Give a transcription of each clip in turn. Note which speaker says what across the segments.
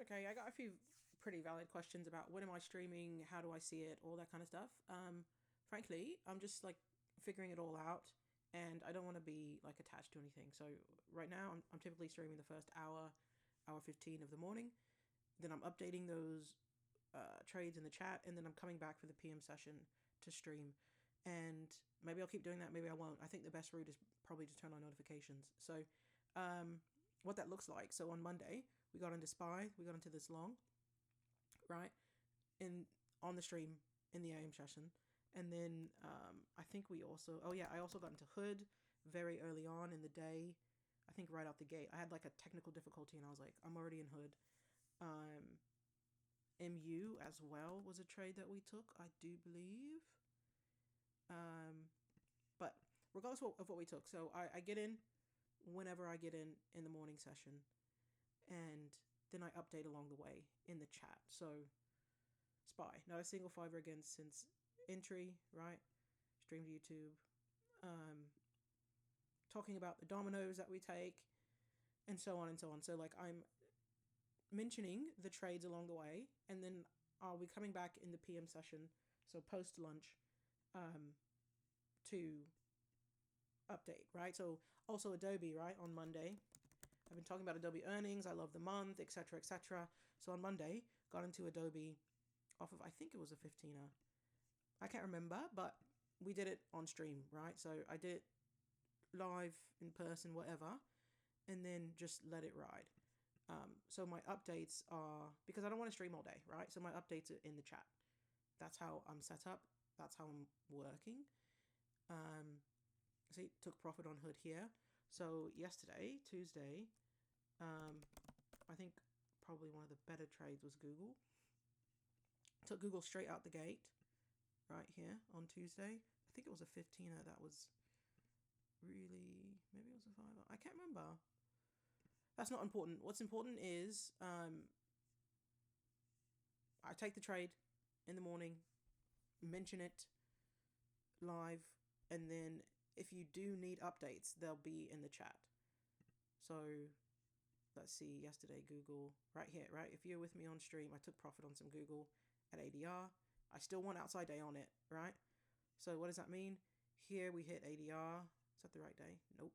Speaker 1: Okay, I got a few pretty valid questions about when am I streaming, how do I see it, all that kind of stuff. Frankly, I'm just like figuring it all out, and I don't want to be like attached to anything. So right now, I'm typically streaming the first hour 15 of the morning. Then I'm updating those trades in the chat, and then I'm coming back for the PM session to stream. And maybe I'll keep doing that, maybe I won't. I think the best route is probably to turn on notifications. So, what that looks like. So on Monday, we got into Spy, we got into this long, right? In on the stream in the AM session. And then I think we also, oh yeah, I also got into Hood very early on in the day. I think right out the gate. I had like a technical difficulty and I was like, I'm already in Hood. MU as well was a trade that we took, I do believe. But regardless of what we took, so I get in whenever I get in the morning session, and then I update along the way in the chat. So Spy, not a single fiver again since entry, right? Stream to YouTube. Talking about the dominoes that we take, and so on and so on. So like I'm mentioning the trades along the way, and then I'll be coming back in the PM session, so post lunch, to update, right? So also Adobe, right, on Monday. I've been talking about Adobe earnings. I love the month, etc., etc. So on Monday, got into Adobe off of, I think it was a 15er. I can't remember, but we did it on stream, right? So I did it live, in person, whatever, and then just let it ride. So my updates are, because I don't want to stream all day, right? So my updates are in the chat. That's how I'm set up. That's how I'm working. See, took profit on Hood here. So yesterday, Tuesday, I think probably one of the better trades was Google. Took Google straight out the gate, right here on Tuesday. I think it was a 15er that was really, maybe it was a 5er. I can't remember. That's not important. What's important is I take the trade in the morning, mention it live, and then if you do need updates, they'll be in the chat. So let's see, yesterday Google, right here, right? If you're with me on stream, I took profit on some Google at ADR. I still want outside day on it, right? So what does that mean? Here we hit ADR. Is that the right day? Nope.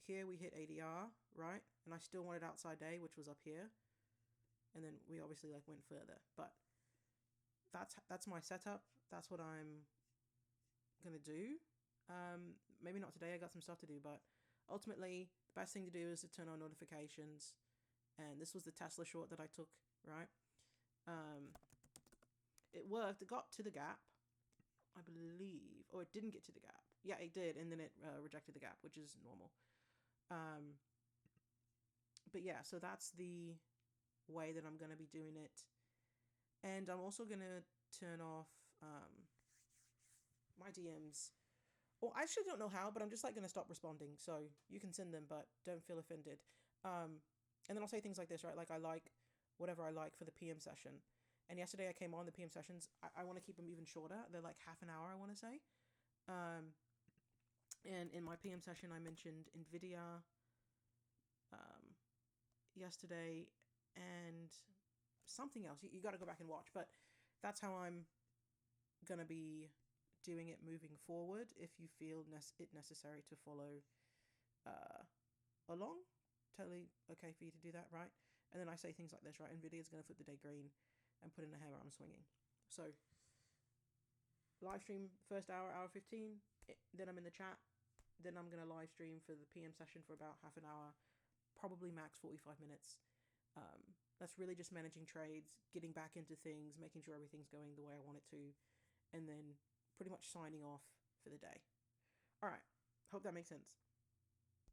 Speaker 1: Here we hit ADR, right? And I still wanted outside day, which was up here. And then we obviously like went further. But that's my setup. That's what I'm gonna do. Maybe not today, I got some stuff to do, but ultimately the best thing to do is to turn on notifications. And this was the Tesla short that I took, right? It worked. It got to the gap, I believe. Or it didn't get to the gap. Yeah, it did, and then it rejected the gap, which is normal. But yeah, so that's the way that I'm going to be doing it. And I'm also going to turn off my DMs. Well, I actually don't know how, but I'm just like going to stop responding. So you can send them, but don't feel offended. And then I'll say things like this, right? Like I like whatever I like for the PM session. And yesterday I came on the PM sessions. I want to keep them even shorter. They're like half an hour, I want to say. And in my PM session, I mentioned NVIDIA yesterday and something else. You got to go back and watch. But that's how I'm going to be doing it moving forward. If you feel it necessary to follow along, totally okay for you to do that, right? And then I say things like this, right? NVIDIA is going to flip the day green and put in a hair arm swinging. So live stream first hour 15, then I'm in the chat, then I'm going to live stream for the PM session for about half an hour, probably max 45 minutes. That's really just managing trades, getting back into things, making sure everything's going the way I want it to, and then pretty much signing off for the day. All right, hope that makes sense.